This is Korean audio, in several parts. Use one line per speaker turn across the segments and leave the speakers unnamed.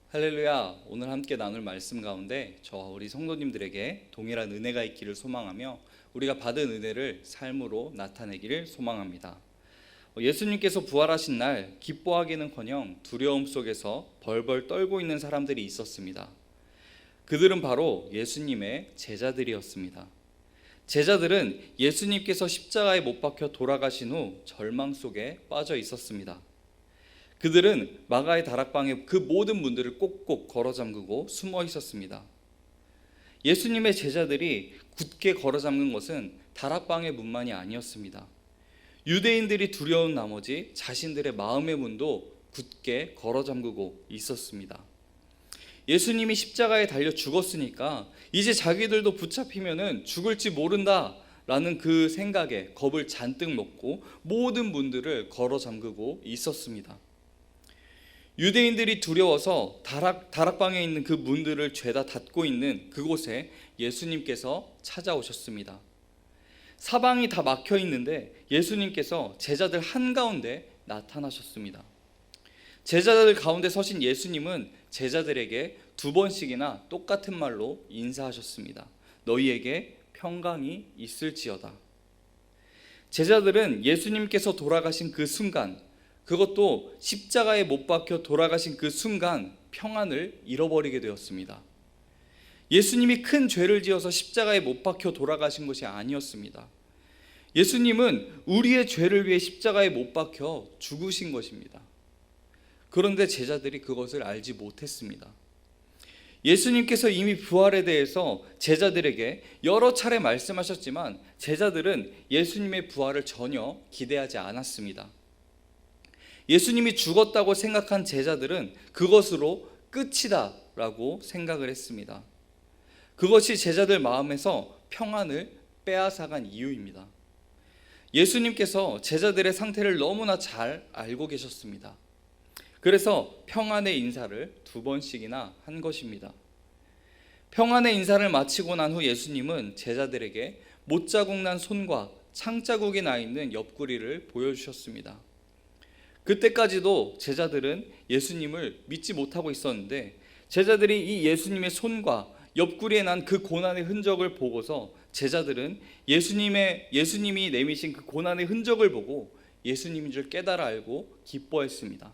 할렐루야. 오늘 함께 나눌 말씀 가운데 저와 우리 성도님들에게 동일한 은혜가 있기를 소망하며 우리가 받은 은혜를 삶으로 나타내기를 소망합니다. 예수님께서 부활하신 날 기뻐하기는커녕 두려움 속에서 벌벌 떨고 있는 사람들이 있었습니다. 그들은 바로 예수님의 제자들이었습니다. 제자들은 예수님께서 십자가에 못 박혀 돌아가신 후 절망 속에 빠져 있었습니다. 그들은 마가의 다락방에 그 모든 문들을 꼭꼭 걸어 잠그고 숨어 있었습니다. 예수님의 제자들이 굳게 걸어 잠근 것은 다락방의 문만이 아니었습니다. 유대인들이 두려운 나머지 자신들의 마음의 문도 굳게 걸어 잠그고 있었습니다. 예수님이 십자가에 달려 죽었으니까 이제 자기들도 붙잡히면은 죽을지 모른다 라는 그 생각에 겁을 잔뜩 먹고 모든 문들을 걸어 잠그고 있었습니다. 유대인들이 두려워서 다락방에 있는 그 문들을 죄다 닫고 있는 그곳에 예수님께서 찾아오셨습니다. 사방이 다 막혀 있는데 예수님께서 제자들 한가운데 나타나셨습니다. 제자들 가운데 서신 예수님은 제자들에게 2번씩이나 똑같은 말로 인사하셨습니다. 너희에게 평강이 있을지어다. 제자들은 예수님께서 돌아가신 그 순간, 그것도 십자가에 못 박혀 돌아가신 그 순간 평안을 잃어버리게 되었습니다. 예수님이 큰 죄를 지어서 십자가에 못 박혀 돌아가신 것이 아니었습니다. 예수님은 우리의 죄를 위해 십자가에 못 박혀 죽으신 것입니다. 그런데 제자들이 그것을 알지 못했습니다. 예수님께서 이미 부활에 대해서 제자들에게 여러 차례 말씀하셨지만 제자들은 예수님의 부활을 전혀 기대하지 않았습니다. 예수님이 죽었다고 생각한 제자들은 그것으로 끝이다 라고 생각을 했습니다. 그것이 제자들 마음에서 평안을 빼앗아간 이유입니다. 예수님께서 제자들의 상태를 너무나 잘 알고 계셨습니다. 그래서 평안의 인사를 2번씩이나 한 것입니다. 평안의 인사를 마치고 난 후 예수님은 제자들에게 못자국 난 손과 창자국이 나 있는 옆구리를 보여주셨습니다. 그때까지도 제자들은 예수님을 믿지 못하고 있었는데 제자들이 이 예수님의 손과 옆구리에 난 그 고난의 흔적을 보고서 제자들은 예수님이 내미신 그 고난의 흔적을 보고 예수님인 줄 깨달아 알고 기뻐했습니다.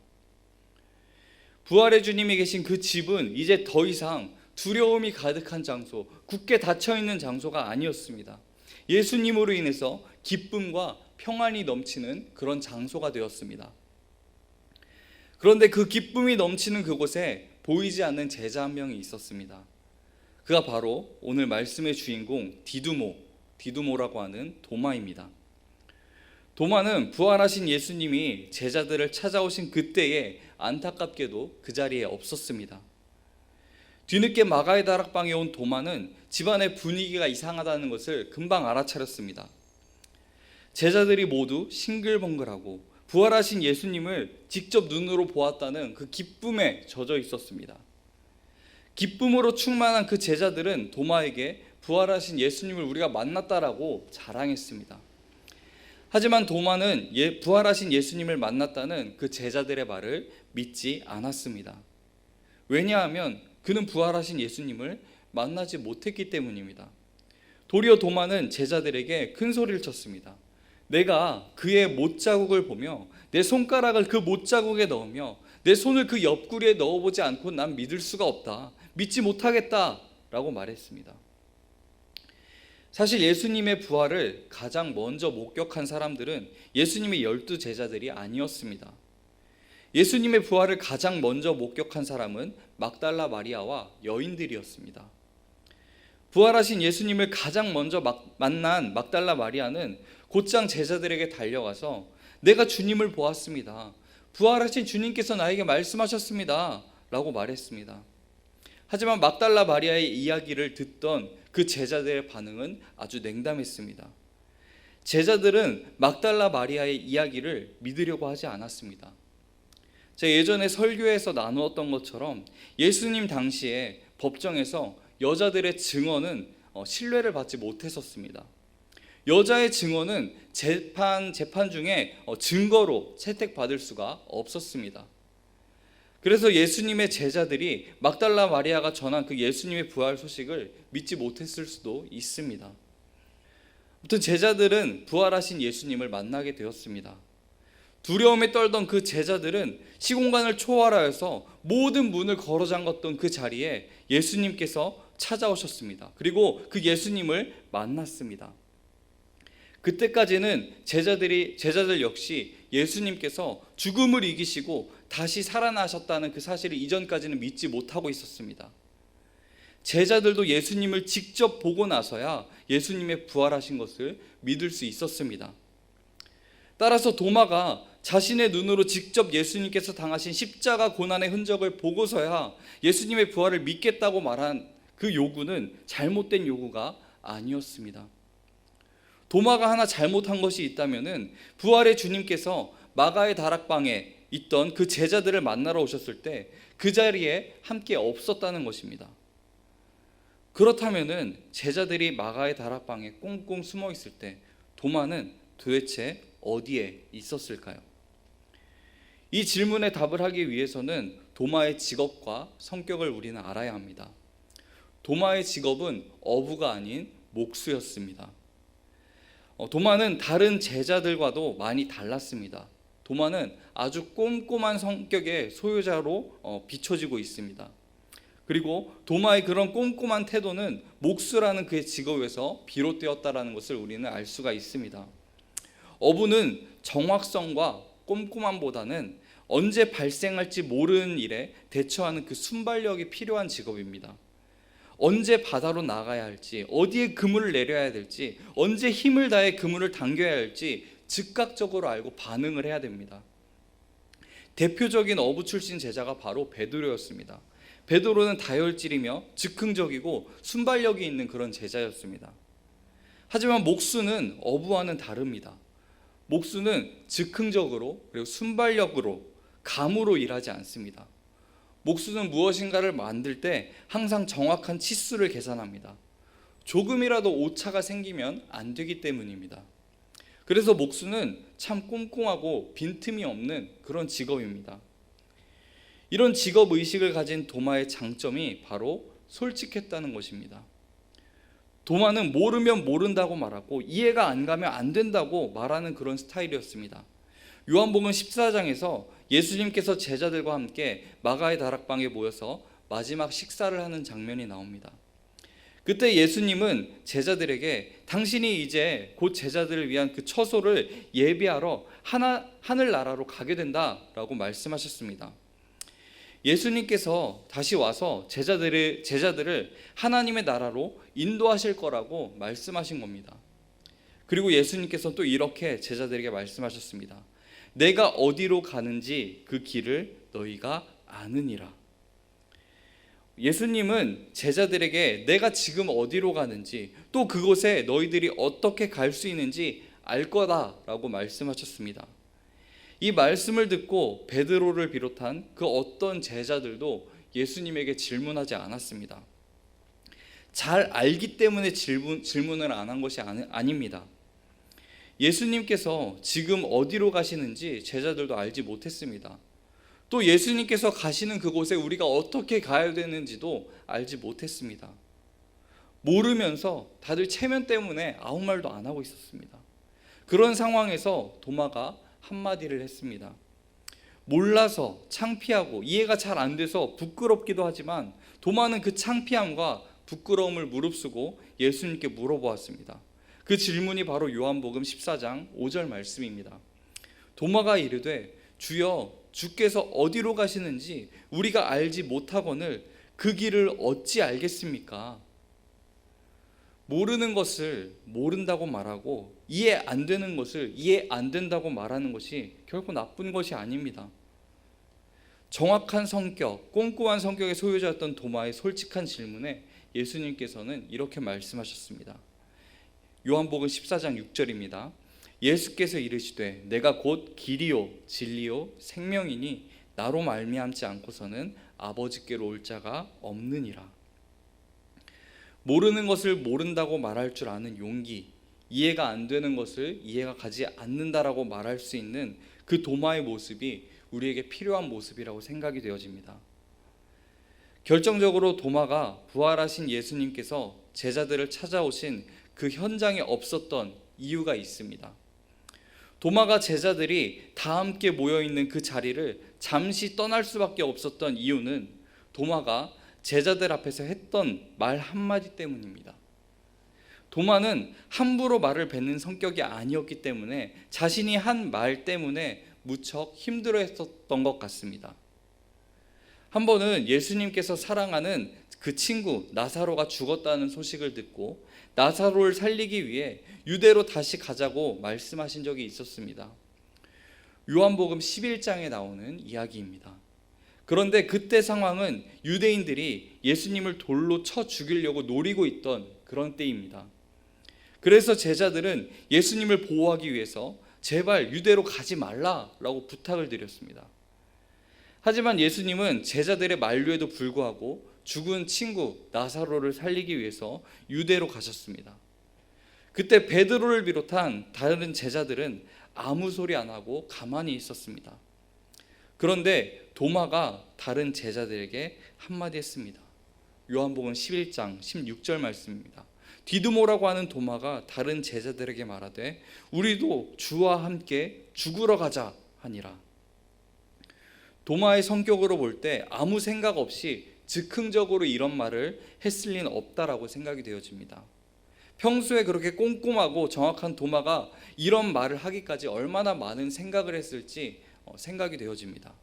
부활의 주님이 계신 그 집은 이제 더 이상 두려움이 가득한 장소, 굳게 닫혀있는 장소가 아니었습니다. 예수님으로 인해서 기쁨과 평안이 넘치는 그런 장소가 되었습니다. 그런데 그 기쁨이 넘치는 그곳에 보이지 않는 제자 한 명이 있었습니다. 그가 바로 오늘 말씀의 주인공 디두모라고 하는 도마입니다. 도마는 부활하신 예수님이 제자들을 찾아오신 그때에 안타깝게도 그 자리에 없었습니다. 뒤늦게 마가의 다락방에 온 도마는 집안의 분위기가 이상하다는 것을 금방 알아차렸습니다. 제자들이 모두 싱글벙글하고 부활하신 예수님을 직접 눈으로 보았다는 그 기쁨에 젖어 있었습니다. 기쁨으로 충만한 그 제자들은 도마에게 부활하신 예수님을 우리가 만났다라고 자랑했습니다. 하지만 도마는 부활하신 예수님을 만났다는 그 제자들의 말을 믿지 않았습니다. 왜냐하면 그는 부활하신 예수님을 만나지 못했기 때문입니다. 도리어 도마는 제자들에게 큰 소리를 쳤습니다. 내가 그의 못자국을 보며 내 손가락을 그 못자국에 넣으며 내 손을 그 옆구리에 넣어보지 않고 난 믿을 수가 없다. 믿지 못하겠다 라고 말했습니다. 사실 예수님의 부활을 가장 먼저 목격한 사람들은 예수님의 12 제자들이 아니었습니다. 예수님의 부활을 가장 먼저 목격한 사람은 막달라 마리아와 여인들이었습니다. 부활하신 예수님을 가장 먼저 만난 막달라 마리아는 곧장 제자들에게 달려가서 내가 주님을 보았습니다. 부활하신 주님께서 나에게 말씀하셨습니다 라고 말했습니다. 하지만 막달라 마리아의 이야기를 듣던 그 제자들의 반응은 아주 냉담했습니다. 제자들은 막달라 마리아의 이야기를 믿으려고 하지 않았습니다. 제가 예전에 설교에서 나누었던 것처럼 예수님 당시에 법정에서 여자들의 증언은 신뢰를 받지 못했었습니다. 여자의 증언은 재판 중에 증거로 채택받을 수가 없었습니다. 그래서 예수님의 제자들이 막달라 마리아가 전한 그 예수님의 부활 소식을 믿지 못했을 수도 있습니다. 아무튼 제자들은 부활하신 예수님을 만나게 되었습니다. 두려움에 떨던 그 제자들은 시공간을 초월하여서 모든 문을 걸어 잠갔던 그 자리에 예수님께서 찾아오셨습니다. 그리고 그 예수님을 만났습니다. 그때까지는 제자들 역시 예수님께서 죽음을 이기시고 다시 살아나셨다는 그 사실을 이전까지는 믿지 못하고 있었습니다. 제자들도 예수님을 직접 보고 나서야 예수님의 부활하신 것을 믿을 수 있었습니다. 따라서 도마가 자신의 눈으로 직접 예수님께서 당하신 십자가 고난의 흔적을 보고서야 예수님의 부활을 믿겠다고 말한 그 요구는 잘못된 요구가 아니었습니다. 도마가 하나 잘못한 것이 있다면은 부활의 주님께서 마가의 다락방에 있던 그 제자들을 만나러 오셨을 때 그 자리에 함께 없었다는 것입니다. 그렇다면은 제자들이 마가의 다락방에 꽁꽁 숨어 있을 때 도마는 도대체 어디에 있었을까요? 이 질문에 답을 하기 위해서는 도마의 직업과 성격을 우리는 알아야 합니다. 도마의 직업은 어부가 아닌 목수였습니다. 도마는 다른 제자들과도 많이 달랐습니다. 도마는 아주 꼼꼼한 성격의 소유자로 비춰지고 있습니다. 그리고 도마의 그런 꼼꼼한 태도는 목수라는 그의 직업에서 비롯되었다는 것을 우리는 알 수가 있습니다. 어부는 정확성과 꼼꼼함보다는 언제 발생할지 모르는 일에 대처하는 그 순발력이 필요한 직업입니다. 언제 바다로 나가야 할지, 어디에 그물을 내려야 될지, 언제 힘을 다해 그물을 당겨야 할지 즉각적으로 알고 반응을 해야 됩니다. 대표적인 어부 출신 제자가 바로 베드로였습니다. 베드로는 다혈질이며 즉흥적이고 순발력이 있는 그런 제자였습니다. 하지만 목수는 어부와는 다릅니다. 목수는 즉흥적으로 그리고 순발력으로 감으로 일하지 않습니다. 목수는 무엇인가를 만들 때 항상 정확한 치수를 계산합니다. 조금이라도 오차가 생기면 안 되기 때문입니다. 그래서 목수는 참 꼼꼼하고 빈틈이 없는 그런 직업입니다. 이런 직업의식을 가진 도마의 장점이 바로 솔직했다는 것입니다. 도마는 모르면 모른다고 말하고 이해가 안 가면 안 된다고 말하는 그런 스타일이었습니다. 요한복음 14장에서 예수님께서 제자들과 함께 마가의 다락방에 모여서 마지막 식사를 하는 장면이 나옵니다. 그때 예수님은 제자들에게 당신이 이제 곧 제자들을 위한 그 처소를 예비하러 하늘나라로 가게 된다라고 말씀하셨습니다. 예수님께서 다시 와서 제자들을 하나님의 나라로 인도하실 거라고 말씀하신 겁니다. 그리고 예수님께서 또 이렇게 제자들에게 말씀하셨습니다. 내가 어디로 가는지 그 길을 너희가 아느니라. 예수님은 제자들에게 내가 지금 어디로 가는지 또 그곳에 너희들이 어떻게 갈 수 있는지 알 거다라고 말씀하셨습니다. 이 말씀을 듣고 베드로를 비롯한 그 어떤 제자들도 예수님에게 질문하지 않았습니다. 잘 알기 때문에 질문을 안 한 것이 아닙니다. 예수님께서 지금 어디로 가시는지 제자들도 알지 못했습니다. 또 예수님께서 가시는 그곳에 우리가 어떻게 가야 되는지도 알지 못했습니다. 모르면서 다들 체면 때문에 아무 말도 안 하고 있었습니다. 그런 상황에서 도마가 한마디를 했습니다. 몰라서 창피하고 이해가 잘 안 돼서 부끄럽기도 하지만 도마는 그 창피함과 부끄러움을 무릅쓰고 예수님께 물어보았습니다. 그 질문이 바로 요한복음 14장 5절 말씀입니다. 도마가 이르되 주여 주께서 어디로 가시는지 우리가 알지 못하거늘 그 길을 어찌 알겠습니까? 모르는 것을 모른다고 말하고 이해 안 되는 것을 이해 안 된다고 말하는 것이 결코 나쁜 것이 아닙니다. 정확한 성격, 꼼꼼한 성격의 소유자였던 도마의 솔직한 질문에 예수님께서는 이렇게 말씀하셨습니다. 요한복음 14장 6절입니다. 예수께서 이르시되 내가 곧 길이요 진리요 생명이니 나로 말미암지 않고서는 아버지께로 올 자가 없느니라. 모르는 것을 모른다고 말할 줄 아는 용기, 이해가 안 되는 것을 이해가 가지 않는다라고 말할 수 있는 그 도마의 모습이 우리에게 필요한 모습이라고 생각이 되어집니다. 결정적으로 도마가 부활하신 예수님께서 제자들을 찾아오신 그 현장에 없었던 이유가 있습니다. 도마가 제자들이 다 함께 모여있는 그 자리를 잠시 떠날 수밖에 없었던 이유는 도마가 제자들 앞에서 했던 말 한마디 때문입니다. 도마는 함부로 말을 뱉는 성격이 아니었기 때문에 자신이 한 말 때문에 무척 힘들어했었던 것 같습니다. 한 번은 예수님께서 사랑하는 그 친구 나사로가 죽었다는 소식을 듣고 나사로를 살리기 위해 유대로 다시 가자고 말씀하신 적이 있었습니다. 요한복음 11장에 나오는 이야기입니다. 그런데 그때 상황은 유대인들이 예수님을 돌로 쳐 죽이려고 노리고 있던 그런 때입니다. 그래서 제자들은 예수님을 보호하기 위해서 제발 유대로 가지 말라라고 부탁을 드렸습니다. 하지만 예수님은 제자들의 만류에도 불구하고 죽은 친구 나사로를 살리기 위해서 유대로 가셨습니다. 그때 베드로를 비롯한 다른 제자들은 아무 소리 안 하고 가만히 있었습니다. 그런데 도마가 다른 제자들에게 한마디 했습니다. 요한복음 11장 16절 말씀입니다. 디두모라고 하는 도마가 다른 제자들에게 말하되 우리도 주와 함께 죽으러 가자 하니라. 도마의 성격으로 볼 때 아무 생각 없이 즉흥적으로 이런 말을 했을 리는 없다라고 생각이 되어집니다. 평소에 그렇게 꼼꼼하고 정확한 도마가 이런 말을 하기까지 얼마나 많은 생각을 했을지 생각이 되어집니다.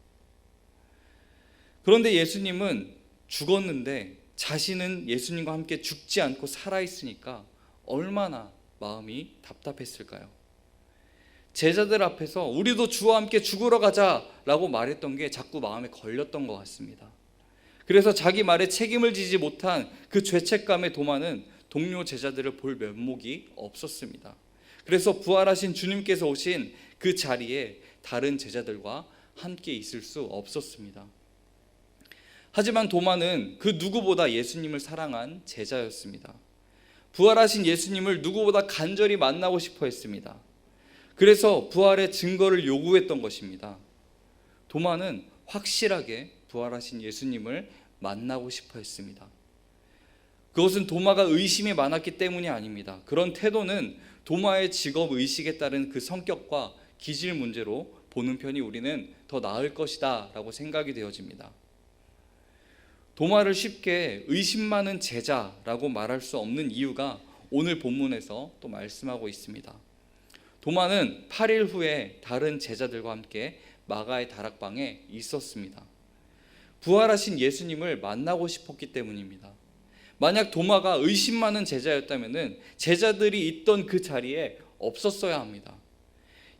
그런데 예수님은 죽었는데 자신은 예수님과 함께 죽지 않고 살아있으니까 얼마나 마음이 답답했을까요? 제자들 앞에서 우리도 주와 함께 죽으러 가자라고 말했던 게 자꾸 마음에 걸렸던 것 같습니다. 그래서 자기 말에 책임을 지지 못한 그 죄책감에 도마는 동료 제자들을 볼 면목이 없었습니다. 그래서 부활하신 주님께서 오신 그 자리에 다른 제자들과 함께 있을 수 없었습니다. 하지만 도마는 그 누구보다 예수님을 사랑한 제자였습니다. 부활하신 예수님을 누구보다 간절히 만나고 싶어 했습니다. 그래서 부활의 증거를 요구했던 것입니다. 도마는 확실하게 부활하신 예수님을 만나고 싶어 했습니다. 그것은 도마가 의심이 많았기 때문이 아닙니다. 그런 태도는 도마의 직업 의식에 따른 그 성격과 기질 문제로 보는 편이 우리는 더 나을 것이다 라고 생각이 되어집니다. 도마를 쉽게 의심 많은 제자라고 말할 수 없는 이유가 오늘 본문에서 또 말씀하고 있습니다. 도마는 8일 후에 다른 제자들과 함께 마가의 다락방에 있었습니다. 부활하신 예수님을 만나고 싶었기 때문입니다. 만약 도마가 의심 많은 제자였다면 제자들이 있던 그 자리에 없었어야 합니다.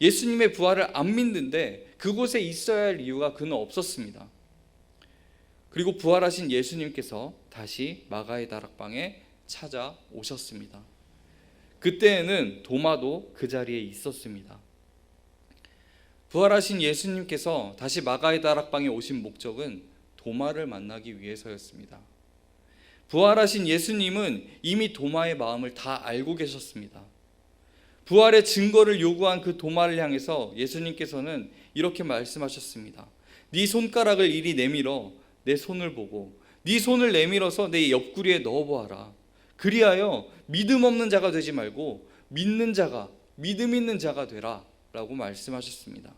예수님의 부활을 안 믿는데 그곳에 있어야 할 이유가 그는 없었습니다. 그리고 부활하신 예수님께서 다시 마가의 다락방에 찾아오셨습니다. 그때에는 도마도 그 자리에 있었습니다. 부활하신 예수님께서 다시 마가의 다락방에 오신 목적은 도마를 만나기 위해서였습니다. 부활하신 예수님은 이미 도마의 마음을 다 알고 계셨습니다. 부활의 증거를 요구한 그 도마를 향해서 예수님께서는 이렇게 말씀하셨습니다. 네 손가락을 이리 내밀어 내 손을 보고 네 손을 내밀어서 내 옆구리에 넣어보아라. 그리하여 믿음 없는 자가 되지 말고 믿는 자가, 믿음 있는 자가 되라 라고 말씀하셨습니다.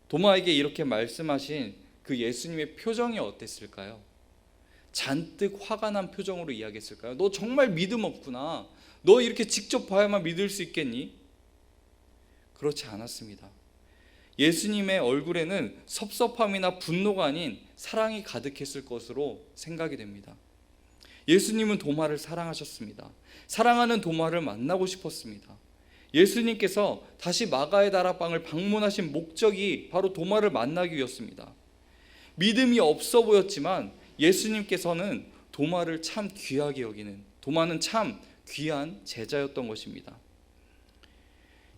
도마에게 이렇게 말씀하신 그 예수님의 표정이 어땠을까요? 잔뜩 화가 난 표정으로 이야기했을까요? 너 정말 믿음 없구나. 너 이렇게 직접 봐야만 믿을 수 있겠니? 그렇지 않았습니다. 예수님의 얼굴에는 섭섭함이나 분노가 아닌 사랑이 가득했을 것으로 생각이 됩니다. 예수님은 도마를 사랑하셨습니다. 사랑하는 도마를 만나고 싶었습니다. 예수님께서 다시 마가의 다락방을 방문하신 목적이 바로 도마를 만나기 위해서였습니다. 믿음이 없어 보였지만 예수님께서는 도마를 참 귀하게 여기는, 도마는 참 귀한 제자였던 것입니다.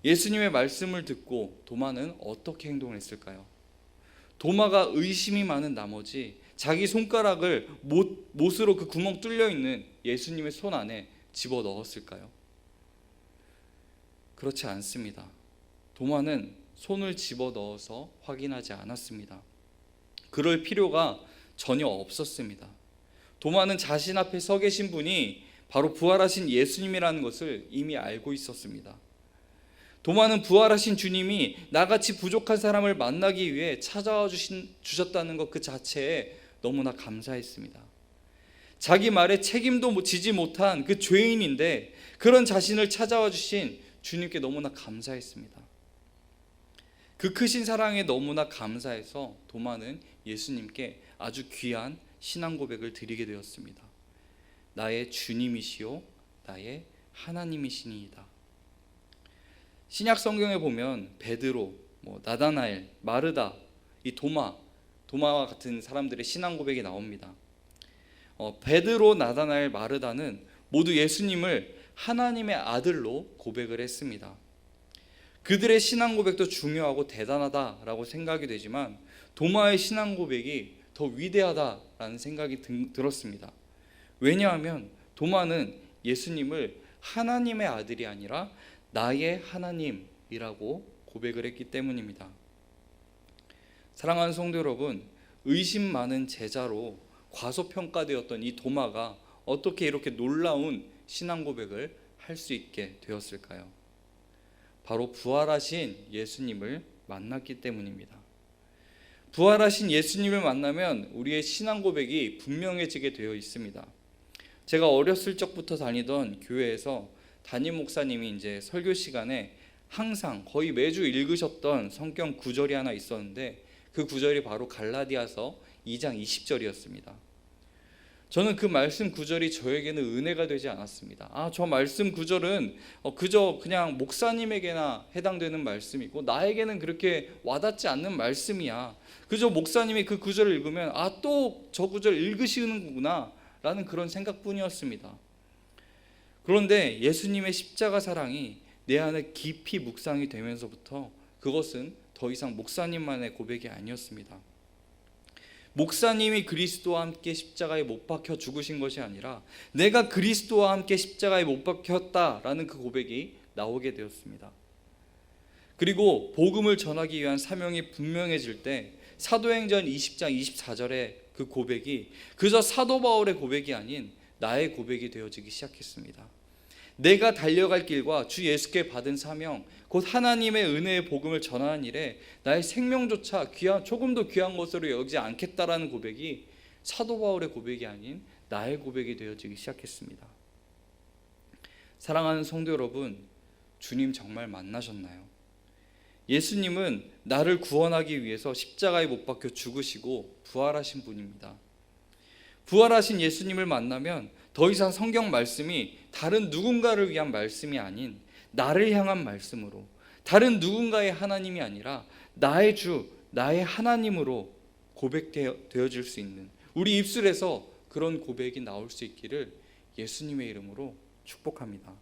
예수님의 말씀을 듣고 도마는 어떻게 행동했을까요? 도마가 의심이 많은 나머지 자기 손가락을 못으로 그 구멍 뚫려 있는 예수님의 손 안에 집어넣었을까요? 그렇지 않습니다. 도마는 손을 집어 넣어서 확인하지 않았습니다. 그럴 필요가 전혀 없었습니다. 도마는 자신 앞에 서 계신 분이 바로 부활하신 예수님이라는 것을 이미 알고 있었습니다. 도마는 부활하신 주님이 나같이 부족한 사람을 만나기 위해 찾아와 주셨다는 것 그 자체에 너무나 감사했습니다. 자기 말에 책임도 지지 못한 그 죄인인데 그런 자신을 찾아와 주신 주님께 너무나 감사했습니다. 그 크신 사랑에 너무나 감사해서 도마는 예수님께 아주 귀한 신앙 고백을 드리게 되었습니다. 나의 주님이시요 나의 하나님이시니이다. 신약 성경에 보면 베드로, 나다나엘, 마르다, 이 도마와 같은 사람들의 신앙 고백이 나옵니다. 베드로, 나다나엘, 마르다는 모두 예수님을 하나님의 아들로 고백을 했습니다. 그들의 신앙 고백도 중요하고 대단하다라고 생각이 되지만 도마의 신앙 고백이 더 위대하다라는 생각이 들었습니다. 왜냐하면 도마는 예수님을 하나님의 아들이 아니라 나의 하나님이라고 고백을 했기 때문입니다. 사랑하는 성도 여러분, 의심 많은 제자로 과소평가되었던 이 도마가 어떻게 이렇게 놀라운 신앙 고백을 할 수 있게 되었을까요? 바로 부활하신 예수님을 만났기 때문입니다. 부활하신 예수님을 만나면 우리의 신앙 고백이 분명해지게 되어 있습니다. 제가 어렸을 적부터 다니던 교회에서 담임 목사님이 이제 설교 시간에 항상 거의 매주 읽으셨던 성경 구절이 하나 있었는데 그 구절이 바로 갈라디아서 2장 20절이었습니다. 저는 그 말씀 구절이 저에게는 은혜가 되지 않았습니다. 저 말씀 구절은 그저 그냥 목사님에게나 해당되는 말씀이고 나에게는 그렇게 와닿지 않는 말씀이야. 그저 목사님이 그 구절을 읽으면 또 저 구절 읽으시는구나 라는 그런 생각뿐이었습니다. 그런데 예수님의 십자가 사랑이 내 안에 깊이 묵상이 되면서부터 그것은 더 이상 목사님만의 고백이 아니었습니다. 목사님이 그리스도와 함께 십자가에 못 박혀 죽으신 것이 아니라 내가 그리스도와 함께 십자가에 못 박혔다라는 그 고백이 나오게 되었습니다. 그리고 복음을 전하기 위한 사명이 분명해질 때 사도행전 20장 24절의 그 고백이 그저 사도 바울의 고백이 아닌 나의 고백이 되어지기 시작했습니다. 내가 달려갈 길과 주 예수께 받은 사명, 곧 하나님의 은혜의 복음을 전하는 일에 나의 생명조차 조금도 귀한 것으로 여기지 않겠다라는 고백이 사도 바울의 고백이 아닌 나의 고백이 되어지기 시작했습니다. 사랑하는 성도 여러분, 주님 정말 만나셨나요? 예수님은 나를 구원하기 위해서 십자가에 못 박혀 죽으시고 부활하신 분입니다. 부활하신 예수님을 만나면 더 이상 성경 말씀이 다른 누군가를 위한 말씀이 아닌 나를 향한 말씀으로, 다른 누군가의 하나님이 아니라 나의 주, 나의 하나님으로 고백되어질 수 있는, 우리 입술에서 그런 고백이 나올 수 있기를 예수님의 이름으로 축복합니다.